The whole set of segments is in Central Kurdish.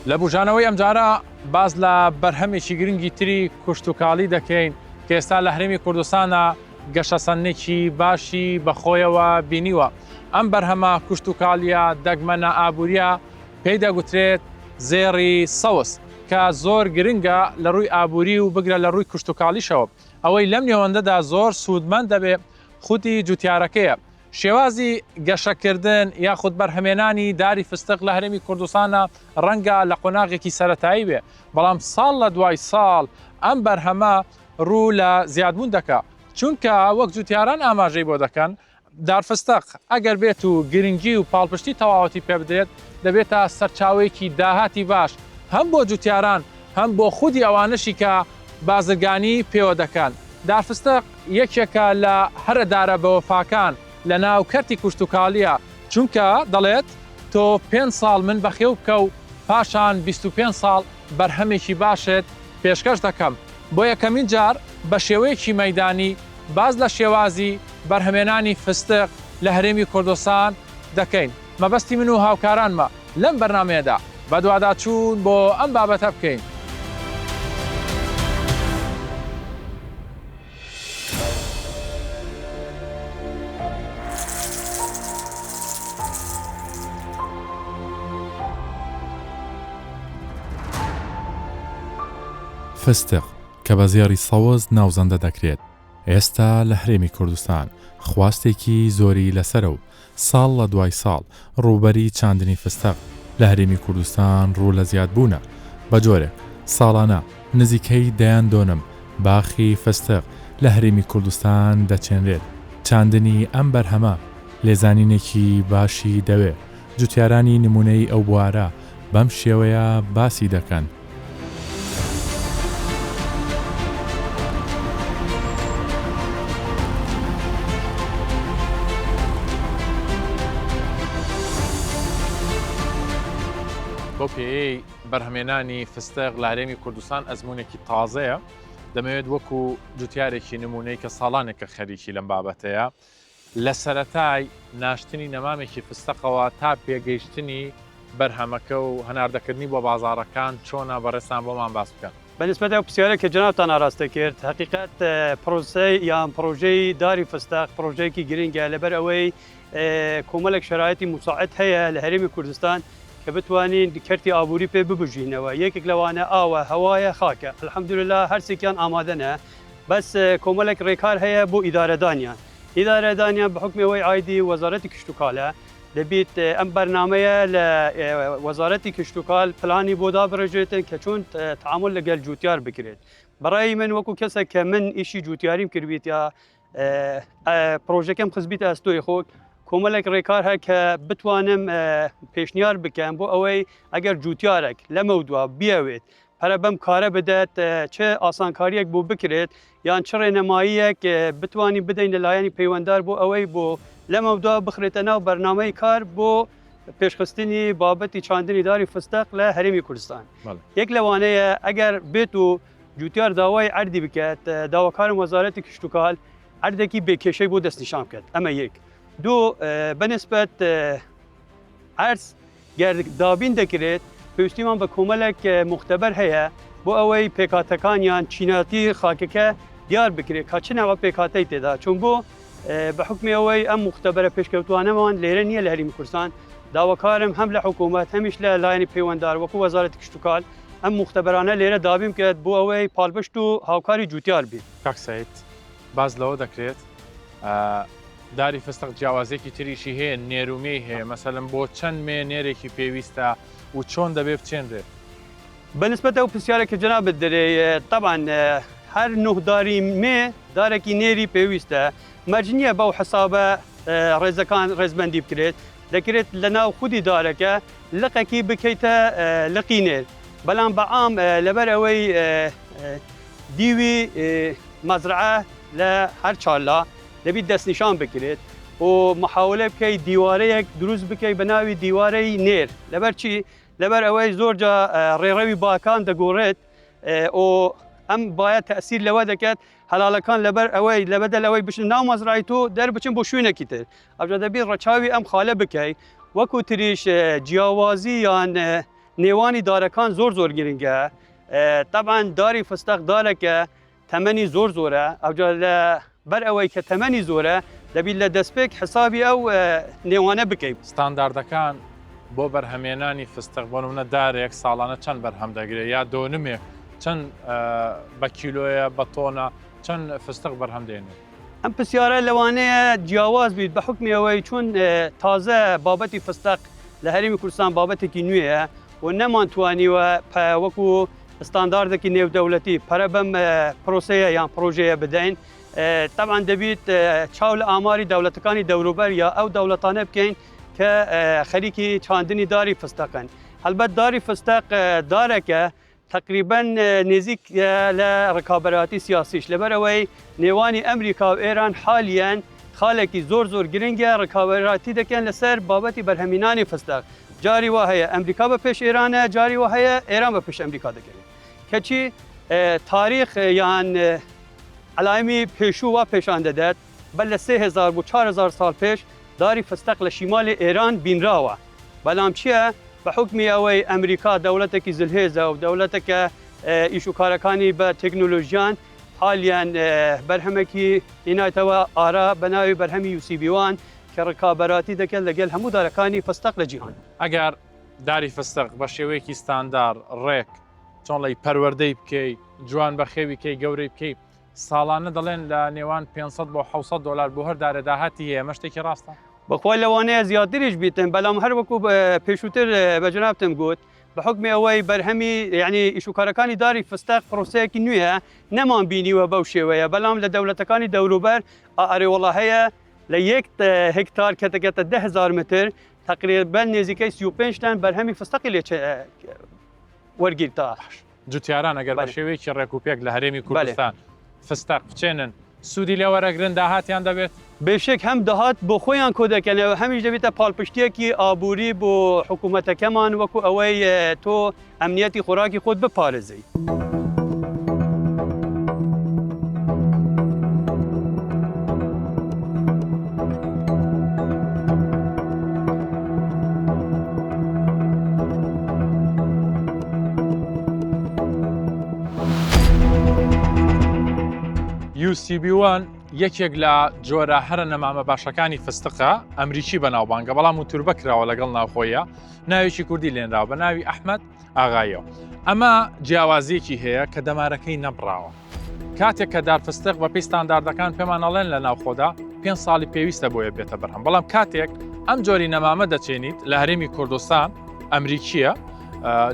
لە بژانەوەی ئەمجارە باز لە بەرهەمێکی گرنگی تری کوشتتوکاڵی دەکەین کە ئێستا لە هەرێمی کوردستانە گەشەسەنێکی باشی بەخۆیەوە بینیوە. ئەم بەرهەمە کوشتتوکاڵیە دەگمەنە ئابوووریە پێی دەگوترێت زێڕی سەوس کە زۆر گرنگە لە ڕووی ئابووری و بگرە لە ڕووی کوشتتوکاڵیشەوە. ئەوەی لەم نێوەندەدا زۆر سوودمەند دەبێت خوتی جوتیارەکەیە. شێوازی گەشەکردن یاخود بەرهەمێنانی داری فستق لە هەرێمی کوردستانە ڕەنگە لە قۆناغێکی سەرەتایی بێ، بەڵام ساڵ لە دوای ساڵ ئەم بەرهەمە ڕوو لە زیادبوون دەکا، چونکە وەک جوتیاران ئاماژەی بۆ دەکەن دارفستق ئەگەر بێت و گرنگی و پاڵپشتی تەواوەتی پێ بدرێت دەبێتە سەرچاوەیەکی داهاتی باش هەم بۆ جوتیاران هەم بۆ خودی ئەوانشی کە بازرگانی پێوە دەکەن. دارفستق یەکێکە لە هەرە دارە بەوەفاکان لە ناو کەرتی کوشتتوکاڵیە، چونکە دەڵێت تۆ 5 ساڵ من بەخێو بکە و پاشان 25 ساڵ بەرهەمێکی باشت پێشکەش دەکەم. بۆ یەکەمین جار بە شێوەیەکی مەیدانی باز لە شێوازی بەرهەمێنانی فستق لە هەرێمی کوردستان دەکەین. مەبەستی من و هاوکارانمە لەم بەرنامەیەدا بە دوواداچوون بۆ ئەم بابەتە بکەین. فستق کە بە زێڕی سەوز ناوزەندە دەکرێت ئێستا لە هەرێمی کوردستان خواستێکی زۆری لەسرە و ساڵ لە دوای ساڵ ڕووبەری چاندنی فستق لە هەرێمی کوردستان ڕوو لە زیادبوونە. بە جۆرێک ساڵانە نزیکەی دەیان دۆنم باخی فستق لە هەرێمی کوردستان دەچێنرێت. چاندنی ئەم بەرهەمە لێزانینێکی باشی دەوێت. جوتیارانی نمونەی ئەو بوارە بەم شێوەیە باسی دەکەن. بۆ پێی بەرهەمێنانی فستق لە هەرێمی کوردستان ئەزمونێکی تازەیە. دەمەوێت وەکو جوتیارێکی نمونەی کە ساڵانێکە خەریکی لەم بابەتەیە لە سەرەتای ناشتنی نەمامێکی فستقەوە تا پێگەیشتنی بەرهەمەکە و هەناردەکردنی بۆ بازاڕەکان چۆنە بەڕێستان بۆمان باس بکەن. بەنسبەت ئەو پرسیارە کە جەنابتان ئاراستە کرد، حقیقەت پرۆسەی یان پرۆژەی داری فستق پرۆژەیەکی گرنگە لەبەر ئەوەی کۆمەڵێک شرایەتی موساعد هەیە لە هەرێمی کوردستان کە بتوانین کەرتی ئابووری پێ ببژینەوە. یەکێک لەوانە ئاوە، هەوایە، خاکە. الحەمدوللا هەرسێکیان ئامادەنە، بەس کۆمەڵێک ڕێکار هەیە بۆ ئیدارەدانیان. ئیدارەدانیان بە حکمەوەی ئایدی وەزارەتی کشتتوکاڵە دەبێت ئەم بەرنامەیە لە وەزارەتی کشتتوکاڵ پلانی بۆ دابڕێژێتن کە چۆن تعامل لەگەل جوتیار بکرێت. بەڕای من وەکو کەسێک کە من ئیشی جوتیاریم کردویت یا پرۆژەکەم خزبیتە ئەستۆی خۆک، کۆمەڵێک ڕێکار هەیە کە بتوانم پێشنیار بکەم بۆ ئەوەی ئەگەر جوتیارێک لەمە دووە بیاوێت پەرە بەم کارە بدات چه ئاسانکاریەک بۆ بکرێت یان چ ڕێنەماییەک بتوانین بدەین لەلایەنی پەیوەنددار بۆ ئەوەی بۆ لەمە دووە بخرێتە ناو بەرنامەی کار بۆ پێشخستنی بابەتی چاندنی داری فستق لە هەرێمی کوردستان. یەک لەوانەیە ئەگەر بێت و جوتیار داوای عەردی بکات، داواکارم وەزارەتی کشتتوکاڵ عەردێکی بێکێشەی بۆ دەستنیشان بکات. ئەمە یەک. دوو، بەنسبەت عەرز گەردابین دەکرێت پێویستیمان بە کۆمەڵێک مختبەر هەیە بۆ ئەوەی پێکاتەکانیان چیناتی خاکەکە دیار بکرێت کا چ ناوە پێکاتەی تێدا، چون بۆ بە حکمی ئەوەی ئەم مختبەرە پێشکەوتوانەمان لێرە نییە لە هەرێمی کوردستان. داواکارم هەم لە حکوومەت هەمیش لە لایەنی پەیوەنددار وەکو وەزارەتی کشتتوکاڵ ئەم مختبەرانە لێرە دابین بکرێت بۆ ئەوەی پاڵپشت و هاوکاری جوتیار بێت. کاک سەید، باز لەوە دەکرێت داری فستق جیاوازێکی تریشی هەیە، نێرومەی هەیە، مەسەلەن بۆ چەند مێ نێرێکی پێویستە و چۆن دەبێ بچێنرێت؟ بەنسبەت ئەو پرسیارە کە جەنابت دەرێ، طبعاً هەر نۆداری مێ دارێکی نێری پێویستە. مەرج نییە بەو حسابە ڕێزەکان ڕێزبەندی بکرێت، دەکرێت لە ناو خودی دارەکە لقێکی بکەیتە لقی نێر. بەڵام بەعام لەبەر ئەوەی دیوی مەزرعە لە هەر چاڵا دەبێت دەستنیشان بکرێت و محاولە بکەیت دیوارەیەک دروست بکەیت بە ناوی دیوارەی نێر. لەبەر چی؟ لەبەر ئەوەی زۆرجا ڕێڕەوی باکان دەگۆڕێت و ئەم باید تەسیر لەوە دەکات هەلاڵەکان لەبەر ئەوەی لەبەدەل ئەوەی بچن ناو مەزرعی تۆ دەربچن بۆ شوێنێکی تر. ئەوجا دەبێت ڕەچاوی ئەم خاڵە بکەیت. وەکو تریش جیاوازی یان نێوانی دارەکان زۆر گرنگە. طبعا داری فستق دارێکە تەمەنی زۆرە ئەوجا لە بەر ئەوەی کە تەمەنی زۆرە دەبیت لە دەستپێک حسابی ئەو نێوانە بکەیت. ستانداردەکان بۆ بەرهەمێنانی فستق بۆ نمونە دارێک ساڵانە چەند بەرهەم دەگرێت یا دۆنمێک چەند بە کیلۆیە بە تۆنە چەند فستق بەرهەم دێنێت. ئەم پرسیارە لەوانەیە جیاواز بیت بە حکمی ئەوەی چون تازە بابەتی فستق لە هەرێمی کوردستان بابەتێکی نوێیە و نەمانتوانیوە وەکو ستانداردێکی نێودەوڵەتی پەرە بەم پرۆسەیە یان پرۆژەیە بدەین. طبعا دەبیت چاو لە ئاماری دەوڵەتەکانی دەوروبەر یا ئەو دەوڵەتانە بکەین کە خەریکی چاندنی داری فستقن. هەلبەت داری فستق دارێکە تقریبا نزیک لە ڕکابەراتی سیاسیش لەبەرەوەی نێوانی ئەمریکا و ئێران حالیان خاڵێکی زۆر گرنگە ڕکابەراتی دەکەن لەسەر بابەتی بەرهەمینانی فستق. جاری وا هەیە ئەمریکا بە پێش ئێرانە، جاری وا هەیە ئێران بە پێش ئەمریکا دەکەوێت. کەچی تاریخ یان علایمی پێشوو وا پێشان دەدات بەل لە 3000 بۆ 4000 ساڵ پێش داری فستق لە شیمالی ئێران بینراوە. بەڵام چییە؟ بە حکمی ئەوەی ئەمریکا دەوڵەتێکی زلهێزە و دەوڵەتێکە ئیشوکارەکانی بە تەکنۆلۆژیان حالیان بەرهەمێکی هێنایەتەوە ئارا بە ناوی بەرهەمی UCB1 کە ڕکابەراتی دەکەن لەگەڵ هەموو دارەکانی فستق لە جیهان. ئەگەر داری فستق بە شێوەیەکی ستاندار ڕێک چۆن لەی پەروەردەی بکەیت جوان بە خێوی کەی گەورەی بکەیت ساڵانە دەڵێن لە نێوان 500 بۆ 700 دلار بۆ هەر دارەداهاتی هەیە مەشتێکی ڕاستە؟ بەخوای لەوانەیە زیاتریش بیتن بەڵام هەر وەکو پێشووتر بە جەنابتم گوت بە حکمی ئەوەی بەرهەمی یعنی ئیشوکارەکانی داری فستق پرۆسەیەکی نوێیە نەمان بینیوە بەو شێوەیە بەڵام لە دەوڵەتەکانی دەوروبەر ئارێوەڵا هەیە لە 1 هکتار کە دەگەتە 10,000 متر تقریبا نێزیکەی 35 تن بەرهەمی فستقی لێ وەرگیرتا. جوتیاران ئەگەر بە شێوەیەکی ڕێکوپێک لە هەرێمی کوردستان فستق بچێنن سوودی لە وەرەگرن داهاتیان دەبێت؟ بێشک هەم داهات بۆ خۆیان کۆ دەکەنەوە هەمیش دەبێتە پاڵپشتێکی ئابووری بۆ حکوومەتەکەمان وەکو ئەوەی تۆ ئەمنیەتی خۆراکی خۆت بپارێزی. UCB1 یەکێک لە جۆرە هەرە نەمامە باشەکانی فستقە ئەمریکی بەناوبانگە بەڵام و توربە کراوە لەگەڵ ناوخۆیە ناوێکی کوردی لێنراوە بە ناوی ئەحمەد ئاغایەوە. ئەمە جیاوازیەکی هەیە کە دەمارەکەی نەبراوە. کاتێک کە دارفستق بە پێی ستانداردەکان پێمان ئەڵێن لە ناوخۆدا 5 ساڵی پێویستە بۆیە بێتە بەرهەم بەڵام کاتێک ئەم جۆری نەمامە دەچێنیت لە هەرێمی کوردستان ئەمریکیە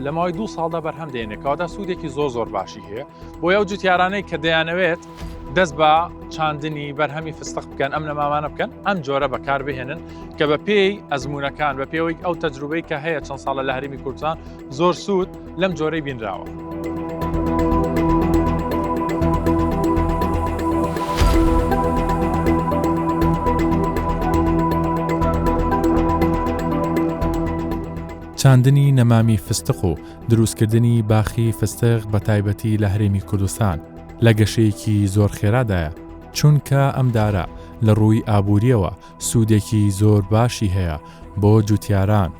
لە ماوەی 2 ساڵدا بەرهەم دێنێت کەواتە سوودێکی زۆر باشی هەیە بۆ ئەو جوتیارانەی کە دەیانەوێت دەست بە چاندنی بەرهەمی فستق بکەن ئەم نەمامانە بکەن ئەم جۆرە بەکار بهێنن کە بە پێی ئەزمونونەکان بە پێوەی ئەو تەجروبەی کە هەیە چەند ساڵە لە هەرێمی کوردستان زۆر سوود لەم جۆرەی بینراوە. چاندنی نەمامی فستق و دروستکردنی باخی فستق بە تایبەتی لە هەرێمی کوردستان لە گەشەیەکی زۆر خێرادایە چونکە ئەم دارە لە ڕووی ئابووریەوە سوودێکی زۆر باشی هەیە بۆ جوتیاران.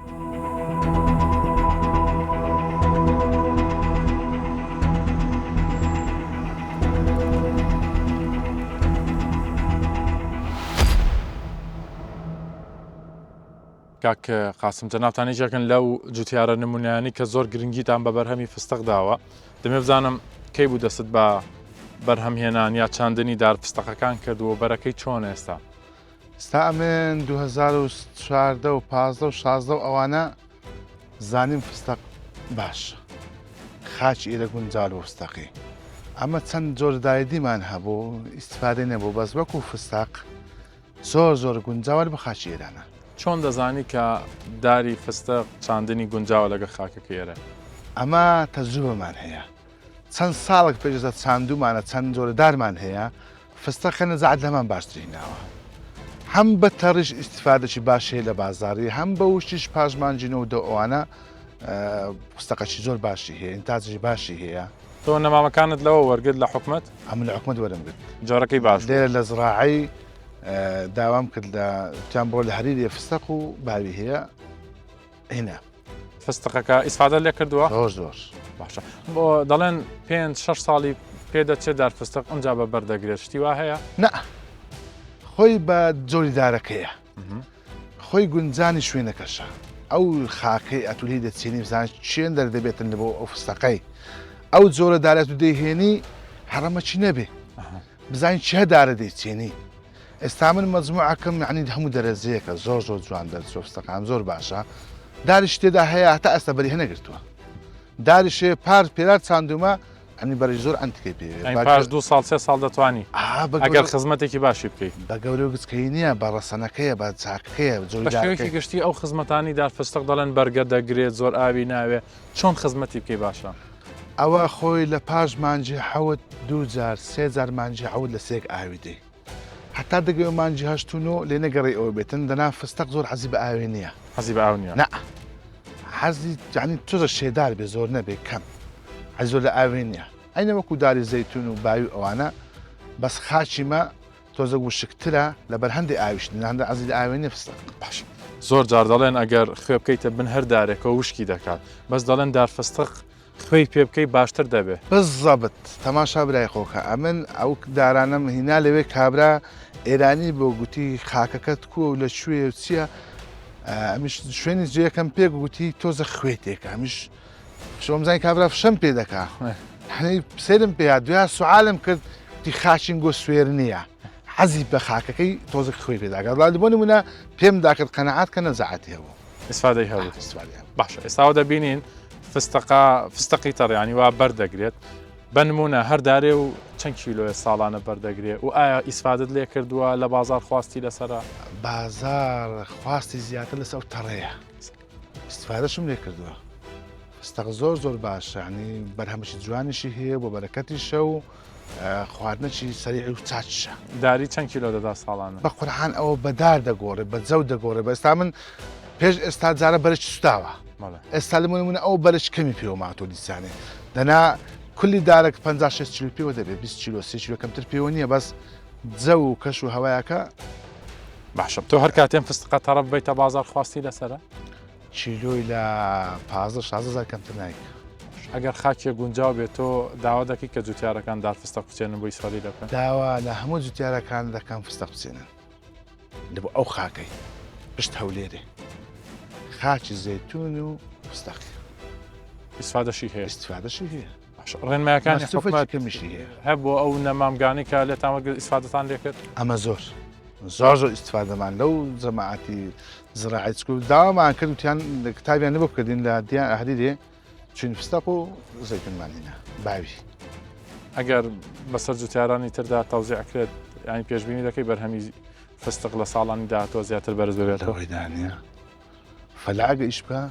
کاک قاسم جەنابتان یەکێکن لەو جوتیارە نمونیانی کە زۆر گرنگیتان بە بەرهەمی فستق داوە دەمێ بزانم کەی بوو دەست بە بەرهەمهێنان یا چاندنی دارفستەقەکان کردووە بەرەکەی چۆن ئێستا؟ ئێستا ئەمن 2014 و 15 و 16 ئەوانە زانیم فستق باش خاچ ئێرە گونجاو و فستەقی ئەمە چەند جۆردایدیمان هەبوو ئیسفادەی نەبوو بەس وەکو فستق زۆر گونجاوە بە خاچ ئێرانە. چۆن دەزانی کە داری فستق چاندنی گونجاوە لەگە خاکەکە ئێرە؟ ئەمە تەجروبەمان هەیە چەند ساڵێک پێشدا چاندومانە چەند جۆرە دارمان هەیە فستەقە نەزعەت لەمان باشتریناوە هەم بە تەڕیش ئیسفادەی باش هەیە لە بازاری هەم بە وشتیش پاژمانجینەوە دە ئەوانە فستەقەی زۆر باشی هەیە ئینتاجی باشی هەیە. تۆ نەمامەکانت لەوە وەرگرت لە حکومەت؟ ئەم لە حکومەت وەرمگرت جۆرەکەی باش لێرە لە زراعی داوام کرد لە تیان بۆ لە هەریری فستەق و باوی هەیە هێنا فستقەکە ئیسفادە لێ کردووە زۆر باشە بۆ دەڵێن 5-6 ساڵی پێدەچێت دارفستق ئەمجا بە بەردەگرێت شتی وا هەیە نە خۆی بە جۆری دارەکەیە خۆی گونجانی شوێنەکەشە ئەو خاکەی ئەتولی دەچێنی بزانانی چێن دەردەبێتن لە بۆ ئەو فستەقەی ئەو جۆرە دارێت و دەیهێنی هەڕەمەچی نەبێ بزانین چه دارە دەیچێنی ئێستا من مەجموعەکەم یعنی هەموو دەرەزەیەکە زۆر جوان دەرچۆ فستەقام زۆر باشە داریش تێدا هەیە هەتا ئەستا بەری هەنەگرتووە داریشێ پار پێرار چاندومە ئەنی بەری زۆر ئەنتکەی پێ پاش 2 ساڵ 3 ساڵ دەتوانی ئەگەر بەگەر خزمەتێکی باشی بکەیت بە گەورە و گچکەی نییە بە ڕەسەنەکەیە بە چاکەکەیە بە شێوەیەکی گشتی ئەو خزمەتانی دارفستق دەڵێن بەرگە دەگرێت زۆر ئاوی ناوێ چۆن خزمەتی بکەی باشە ئەوە خۆی لە پاش مانجی حەوت 2 3 مانجی حەوت لە سێک ئاوی دێ هەتا دەگەوێ مانجی هەشتونۆ لێ نەگەڕی ئەوە بێتن دەنا فستەق زۆر حەزی بە ئاوێ نییە حەزی بە ئاو نییە نە حەزی یعنی تۆزە شێدار بێ زۆر نەبێ کەم حەزی زۆر لە ئاوێ نییە ئەینە وەکو داری زەیتون و باوی ئەوانە بەس خاچیمە تۆزە وشکترە لەبەر هەندێک ئاویشتن هەندە عەزی لە ئاوێ نییە فستەق باش زۆر جار دەڵێن ئەگەر خوێ بکەیتە بن هەر دارێکە وشکی دەکات بەس دەڵێن دارفستق خوێی پێ بکەی باشتر دەبێ بزەبت تەماشا برای خۆکە ئەمن ئەو دارانەم هینا لەوێ کابرا ئێرانی بۆ گوتی خاکەکەت کووە و لە شوێ و چییە ئەمیش شوێنی جەکەم پێ گوتی تۆزە خوێتێکە ئەمیش شۆمزای کابرا فشەم پێ دەکا هەنەی سێرم پێ دویا سوعالم کرد تی خاچین گۆ سوێر نییە حەزی بە خاکەکەی تۆزە خوێ پێداگات ڵا بۆ نمونە پێم داکرد قەنەعات کە نەزەعەتی هەبوو ئیسفادەی هەبوو باشە ئێستاوە دەبینین فستەقی تەڕیانی وا بەردەگرێت بنمونە هەر دارێ و چەند کیلۆیە ساڵانە بەردەگرێت و ئایا ئیسفادت لێ کردووە لە بازار خواستی لەسەرە بازار خواستی زیاتر لەسەر ئەو تەڕەیە استفادەشم لێ کردووە فستەق زۆر باشە ینی بەرهەمشی جوانیشی هەیە بۆ بەرەکەتیشە و خواردنەکی سەریعی و چاچشە داری چەند کیلۆ دەدا ساڵانە بە قورحان ئەوە بەدار دەگۆڕێ بە جەو دەگۆڕێ بە ئێستا من پێش ئێستا جارە بەرەی سوتاوە ئێستا لەمونە ئەو بەرەش کەمی پێوە ماتۆ دیسانێ دەنا کولی دارێک 56 کیلو پێوە دەبێت 20 کیلو 30 کیلو کەمتر پێوە نییە بەس جە و کەش و هەوایەکە باشە تۆ هەر کاتێن فستقە تەڕە بێتە بازار خواستی لەسەرە کیلۆی لە 15 کەمتر نایک ئەگەر خاکێ گونجاو بێت تۆ داوا دەکەی کە جوتیارەکان دار فستق بچێنن بۆ ئیسفادی دەکەن داوا لە هەموو جوتیارەکان دەکەم فستق بچێنن لە بۆ ئەو خاکەی پشت هەولێرێ خاچی زەیتون و فستەقی ئیسفادەشی هەیە استفادەشی هەیە ڕێنمایەکانی حکومەتەکەمیشی هەیە هەبوو ئەو نەمامگانی کە لێتان وەرگرت ئیسفادەتان لێ کرد ئەمە زۆر ئیسفادەمان لەو جەماعەتی زراعی چکو داوامان کرد وتیان کتابیان نەبوو بکردین لە دیان ئەهریدێ چین فستەق و زەیتونمانینە باوی ئەگەر بەسەر جوتیارانی تردا تەوزیعکرێت ینی پێشبینی دەکەی بەرهەمی فستق لە ساڵانی داهاتوە زیاتر بەرز ببێتەوە دانە فەلاگە ئیش بکە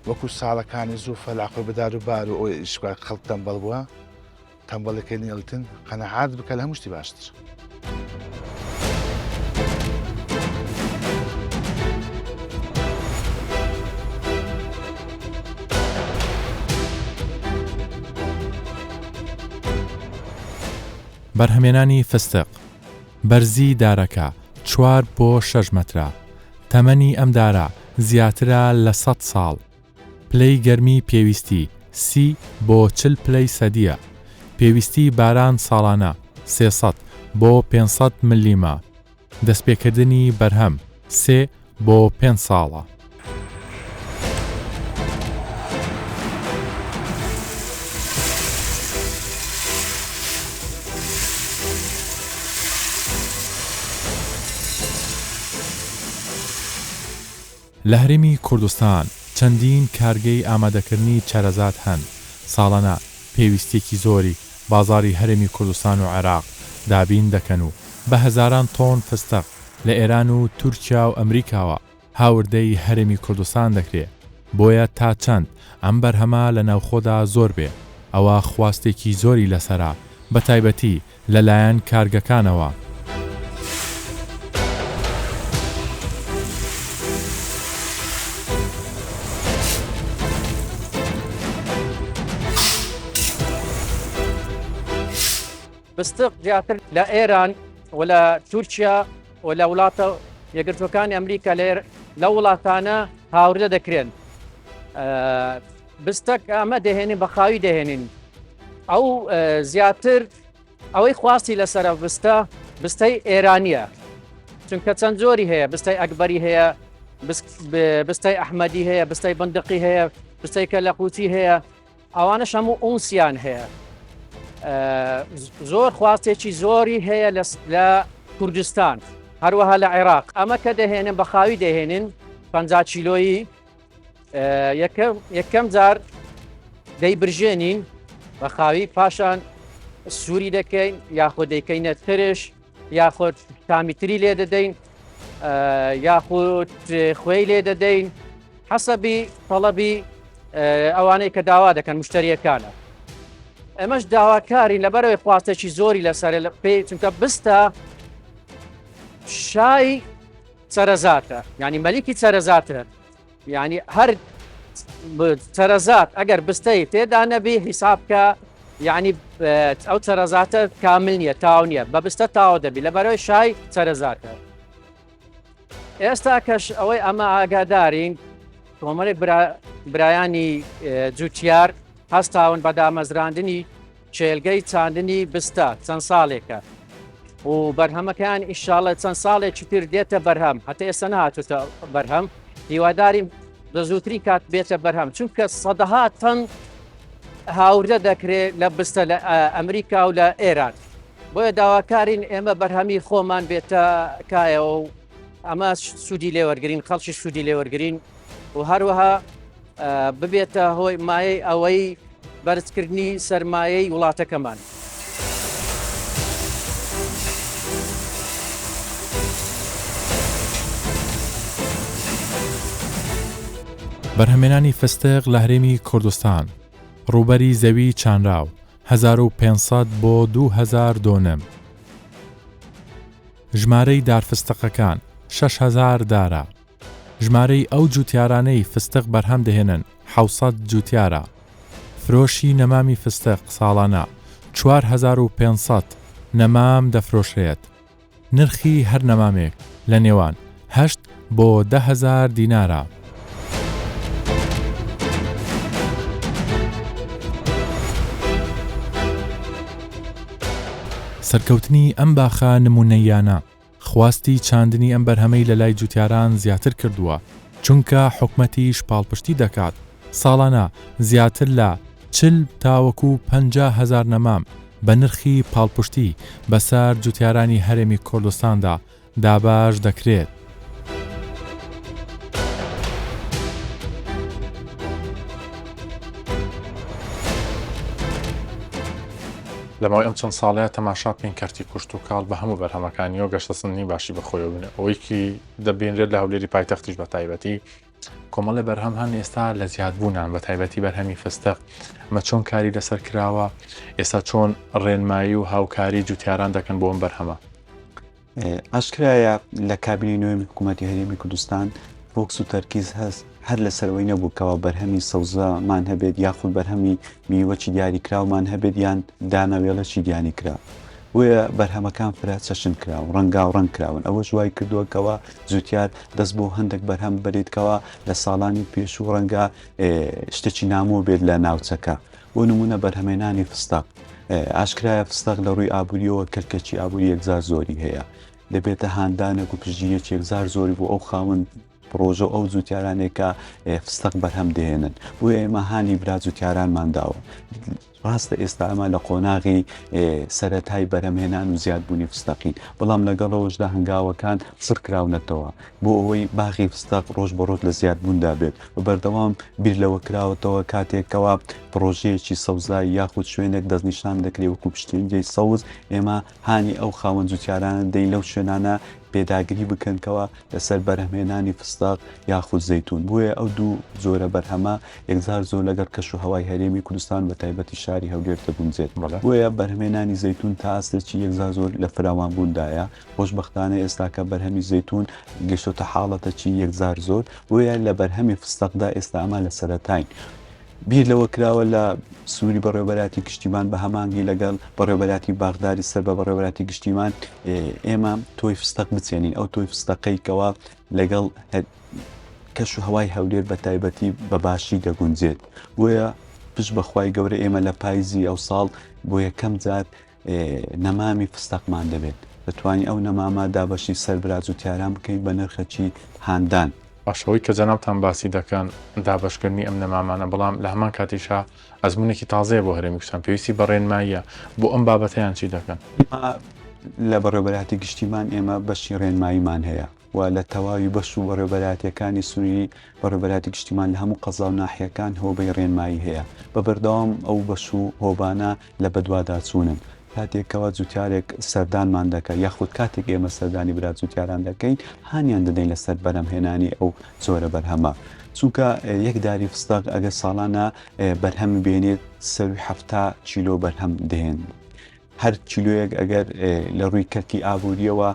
وەکو ساڵەکانی زوو فەلاخۆی بەدار و بار و ئەوی ئیشکار خەڵک تەمبەڵ بووە تەمبەڵەکەی نیڵتن قەنەعات بکە لە هەموو شتی باشتر بەرهەمێنانی فستق بەرزی دارەکە 4 بۆ 6 مەترە تەمەنی ئەم دارە زیاترە لە 100 ساڵ پلەی گەرمی پێویستی 30 بۆ 40 پلەی سەدیە پێویستی باران ساڵانە 300 بۆ 500 ملیمە دەستپێکردنی بەرهەم 3 بۆ 5 ساڵە لە هەرێمی کوردستان چەندین کارگەی ئامادەکردنی چارەزات هەن ساڵانە پێویستێکی زۆری بازاری هەرێمی کوردستان و عێراق دابین دەکەن و بە هەزاران تۆن فستق لە ئێران و تورکیا و ئەمریکاوە هاوردەی هەرێمی کوردستان دەکرێت بۆیە تا چەند ئەم بەرهەمە لە ناوخۆدا زۆر بێ ئەوە خواستێکی زۆری لەسەرا بە تایبەتی لەلایەن کارگەکانەوە فستق جاتر لە ئێران و لە تورکیا و لە وڵاتە یەکگرتوەکانی ئەمریکا لە وڵاتانە هاوردە دەکرێن بستك ئەمە دەهێنین بە خاوی دەهێنین ئەو زیاتر ئەوەی خواستی لەسرە بستەی ئێرانیە چونکە چەند جۆری هەیە بستەی ئەکبەری هەیە بستەی ئەحمەدی هەیە بستەی بندقی هەیە بستەی کەلەقوتی هەیە ئەوانەش هەموو ئونسیان هەیە زۆر خواستێکی زۆری هەیە لە کوردستان هەروەها لە عێراق ئەمە کە دەهێنن بە خاوی دەهێنن 50 کیلۆیی یەکەم جار دەیبرژێنین بە خاوی پاشان سووری دەکەین یاخود دەیکەینە ترش یاخود تامیتری لێ دەدەین یاخود خوێی لێ دەدەین حەسەبی تەڵەبی ئەوانەی کە داوا دەکەن مشتریەکانە ئەمەش داواکارین لەبەرەوەی خواستێکی زۆری لەسەر پێی چونکە بستە شای سەرەزاتە ینی مەلیکی سەرەزاتە ینی هەر سەرەزات ئەگەر بستەی تێدا نەبی حیسابکە یعنی ئەو سەرەزاتە کامل نییە تاو نییە بە بستە تاوە دەبی لەبەرەوەی شای سەرەزاتە ئێستا کەش ئەوەی ئەمە ئاگادارین کۆمەڵێک برایانی جوتیار هەستاون بە دامەزراندنی چێلگەی چاندنی بستە چەند ساڵێکە و بەرهەمەکان ئیشاڵە چەند ساڵێکی تر دێتە بەرهەم هەتا ئێستا نهاتوتە بەرهەم هیواداریم لە زووترین کات بێتە بەرهەم چونکە سەدەها تەن هاوردە دەکرێت لە بستە لە ئەمریکا و لە ئێران بۆیە داواکارین ئێمە بەرهەمی خۆمان بێتە کایەوە و ئەمە سوودی لێوەرگرین خەڵکی سوودی لێوەرگرین و هەروەها ببێتە هۆی مایەی ئەوەی بەرزکردنی سەرمایەی وڵاتەکەمان. بەرهەمێنانی فستق لە هەرێمی کوردستان ڕووبەری زەوی چانراو 1500 بۆ 2000 دۆنم ژمارەی دارفستقەکان 6000 دارە ژمارەی ئەو جوتیارانەی فستق بەرهەم دەهێنن 700 جوتیارە فرۆشی نەمامی فستق ساڵانە 4500 نەمام دەفرۆشێت نرخی هەر نەمامێک لە نێوان 8 بۆ 10,000 دینارە سەرکەوتنی ئەم باخە نمونەیانە خواستی چاندنی ئەم بەرهەمەی لە لای جوتیاران زیاتر کردووە چونکە حکومەتیش پاڵپشتی دەکات ساڵانە زیاتر لە 40 تاوەکو 50,000 نەمام بە نرخی پاڵپشتی بەسەر جوتیارانی هەرێمی کوردستاندا داباش دەکرێت. لەماوەی ئەم چەند ساڵەیە تەماشا پێین کەرتی کوشت و کاڵ بە هەموو بەرهەمەکانی و گەشتەسەندنی باشی بەخۆیەوە بنێ ئەوەیکی دەبێنرێت لە هەولێری پایتەختیش بە تایبەتی کۆمەڵە بەرهەم هەن ئێستا لە زیادبوونان بە تایبەتی بەرهەمی فستق ئەمە چۆن کاری لەسەر کراوە ئێستا چۆن ڕێنمایی و هاوکاری جوتیاران دەکەن بۆ ئەم بەرهەمە ئاشکرایە لە کابینەی نوێی حکوومەتی هەرێمی کوردستان فۆکس و تەرکیز هەست هەر لەسەرەوەی نەبووکەوە بەرهەمی سەوزەمان هەبێت یاخود بەرهەمی میوەکی دیاری کراومان هەبێت یان دانەوێڵەکی دیانی کرا وە بەرهەمەکان فرا چەشن کرا و ڕەنگا و ڕەنگ کراون ئەوە ژوای کردووەکەوە زووتیار دەست بۆ هەندێک بەرهەم بەرێتکەوە لە ساڵانی پێش و ڕەنگا شتێکی نامۆ بێت لە ناوچەکە بۆ نمونە بەرهەمێنانی فستق ئاشکرایە فستق لە ڕووی ئابووریەوە کەرکەچی ئابووری یەکزار زۆری هەیە دەبێتە هاندانێک و پشتگیریەکی یەکزار زۆری بۆ ئەو خاوەن پرۆژە ئەو جوتیارانێکە فستق بەرهەم دێنن بۆ ئێمە هانی برا جوتیارانمان داوە ڕاستە ئێستا ئەمە لە قۆناغی سەرەتای بەرهەمهێنان و زیادبوونی فستەقین بەڵام لەگەڵەوەشدا هەنگاوەکان سڕ کراونەتەوە بۆ ئەوەی باغی فستق ڕۆژ بەڕۆژ لە زیادبووندا بێت و بەردەوام بیر لەوە کراوەتەوە کاتێکەوە پرۆژەیەکی سەوزایی یاخود شوێنێک دەستنیشان دەکرێت وەکو پشتێنجەی سەوز ئێمە هانی ئەو خاوەن جوتیارانە دەین لەو شوێنانە پێداگری بکەنکەوە لەسەر بەرهەمهێنانی فستق یاخود زەیتون بۆیە ئەو دوو زۆرە بەرهەمە یەکزار زۆر لەگەر کەش و هەوای هەرێمی کوردستان بە تایبەتی شاری هەولێر دەبونجێت بۆیە بەرهەمهێنانی زەیتون تا ئاستێکی یەکزار زۆر لە فراوانبووندایە خۆشبەختانە ئێستاکە بەرهەمی زەیتون گەشتۆتە حاڵەتەکی یەکزار زۆر بۆیە لە بەرهەمی فستقدا ئێستا ئەمە لە سەرەتاین بیر لەوە کراوە لە سووری بەڕێوەبەراتی گشتیمان بە هەمانگی لەگەڵ بەڕێوەبەراتی باغداری سەر بە بەڕێوەبەراتی گشتیمان ئێمە تۆی فستق بچێنین ئەو تۆی فستەقەیکەوە لەگەڵ کەش و هەوای هەولێر بە تایبەتی بەباشی دەگونجێت بۆیە پشت بەخوای گەورە ئێمە لە پاییزی ئەو ساڵ بۆ یەکەم جار نەمامی فستەقمان دەبێت دەتوانین ئەو نەمامە دابەشی سەربراز و تیاران بکەین بە نرخەکی هاندان. باشەوەی کە جەنابتان باسی دەکەن دابشکردنی ئەم نەمامانە بەڵام لە هەمان کاتیشا ئەزمونێکی تازەیە بۆ هەرێمی کوردستان پێویستی بە ڕێنماییە بۆ ئەم بابەتەیان چی دەکەن؟ لە بەڕێوەبەراتی گشتیمان ئێمە بەشی ڕێنماییمان هەیە و لە تەواوی بەش و بەڕێوەبەراتیەکانی سنووری بەڕێوەبەراتی گشتیمان لە هەموو قەزا و ناحیەکان هۆبەی ڕێنمایی هەیە بە بەردەوام ئەو بەش و هۆبانە لە بەدواداچوونن کاتێکەوە جوتیارێک سەردانمان دەکە یاخود کاتێک ئێمە سەردانی برا جوتیاران دەکەین هانیان دەدەین لەسەر بەرهەمهێنانی ئەو زۆرە بەرهەمە چونکە یەک داری فستق ئەگەر ساڵانە بەرهەم بێنێت 170 کیلۆ بەرهەم دێن هەر کیلۆیەک ئەگەر لە ڕووی کەرکی ئابوووریەوە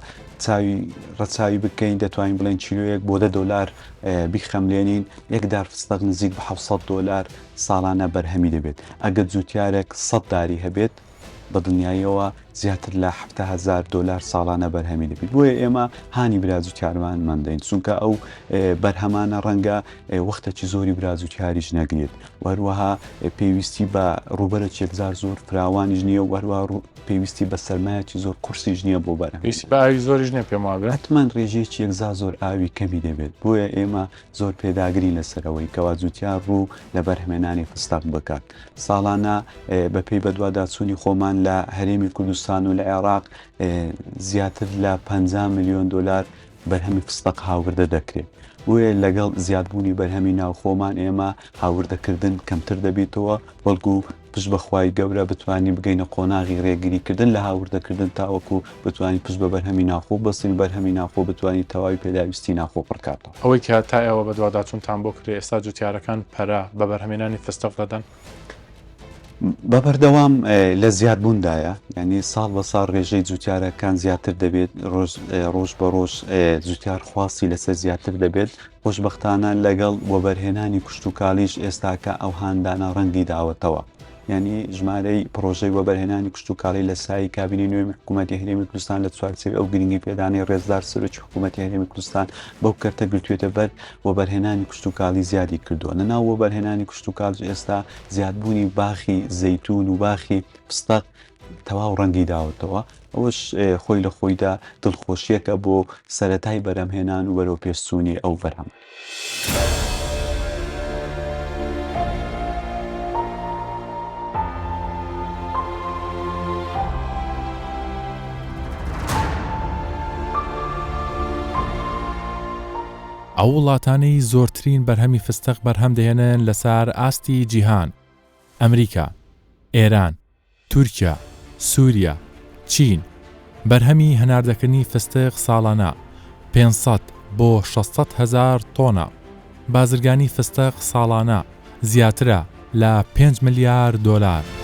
ڕەچاوی بکەین دەتوانین بڵێن کیلۆیەک بۆ $10 بیخەملێنین یەک دار فستق نزیک بە $700 ساڵانە بەرهەمی دەبێت ئەگەر جوتیارێک 100 داری هەبێت بە دنیایەوە زیاتر لە $7,000 ساڵانە بەرهەمی دەبێت بۆیە ئێمە هانی براجوتیارمان مندین چونکە ئەو بەرهەمانە ڕەنگە وەختێکی زۆری براجوتیاریش نەگرێت وەروەها پێویستی بە ڕوبەرێکێکزار زۆر فراوانیش نییە وەروە پێویستی بە سەرمایەکی زۆر قورسیش نییە بۆ بەرهەم بە ئاوی زۆریش نییە پێم وابێت حتمەن ڕێژەیەکی یەکزا زۆر ئاوی کەمی دەبێت بۆیە ئێمە زۆر پێداگری لەسەرەوەی کەوا جوتیار ڕوو لە بەرهەمێنانی فستق بکات ساڵانە بەپێی بەدواداچوونی خۆمان لە هەرێمی کوردستان و لە عێراق زیاتر لە $50 ملیۆن بەرهەمی فستق هاوردە دەکرێت بۆیە لەگەڵ زیادبوونی بەرهەمی ناوخۆمان ئێمە هاوردەکردن کەمتر دەبێتەوە بەڵکو پشت بەخوای گەورە بتوانین بگەینە قۆناغی ڕێگریکردن لە هاوردەکردن تاوەکو بتوانین پشت بە بەرهەمی ناوخۆ بەستین بەرهەمی ناوخۆ بتوانین تەواوی پێداویستی ناوخۆ پڕکاتەوە ئەوەی کە تا ئێوە بە دوواداچوونتان بۆ کرێ ئێستا جوتیارەکان پەرە بە بەرهەمێنانی فستق دەدەن بە بەردەوام لە زیادبووندایە ینی ساڵ بە ساڵ ڕێژەی جوتیارەکان زیاتر دەبێت ڕۆژ بە ڕۆژ جوتیار خواستی لەسەر زیاتر دەبێت خۆشبەختانە لەگەڵ وەبەرهێنانی کشت و کاڵیش ئێستاکە ئەو هاندانە ڕەنگی داوەتەوە ینی ژمارەی پرۆژەی وەبەرهێنانی کشت و کاڵی لە سای کابینی نوێی حکوومەتی هەرێمی کوردستان لە چوارچێوەی ئەو گرنگی پێدانی ڕێزدار سەرۆکی حکوومەتی هەرێمی کوردستان بەو کەرتە گرتوێتە بەر وەبەرهێنانی کشت و کاڵی زیادی کردووە لەناو وەبەرهێنانی کشت و کاڵ ئێستا زیادبوونی باخی زەیتون و باخی فستق تەواو ڕەنگی داوەتەوە ئەوش خۆی لە خۆیدا دڵخۆشیەکە بۆ سەرەتای بەرهەمهێنان و بەرەو پێشچوونی ئەو بەرهەم. ئەو وڵاتانەی زۆرترین بەرهەمی فستق بەرهەم دەهێنن لەسەر ئاستی جیهان ئەمریکا، ئێران، تورکیا، سووریا، چین بەرهەمی هەناردەکردنی فستق ساڵانە 500 بۆ 600,000 تۆنە بازرگانی فستق ساڵانە زیاترە لە $5 ملیار.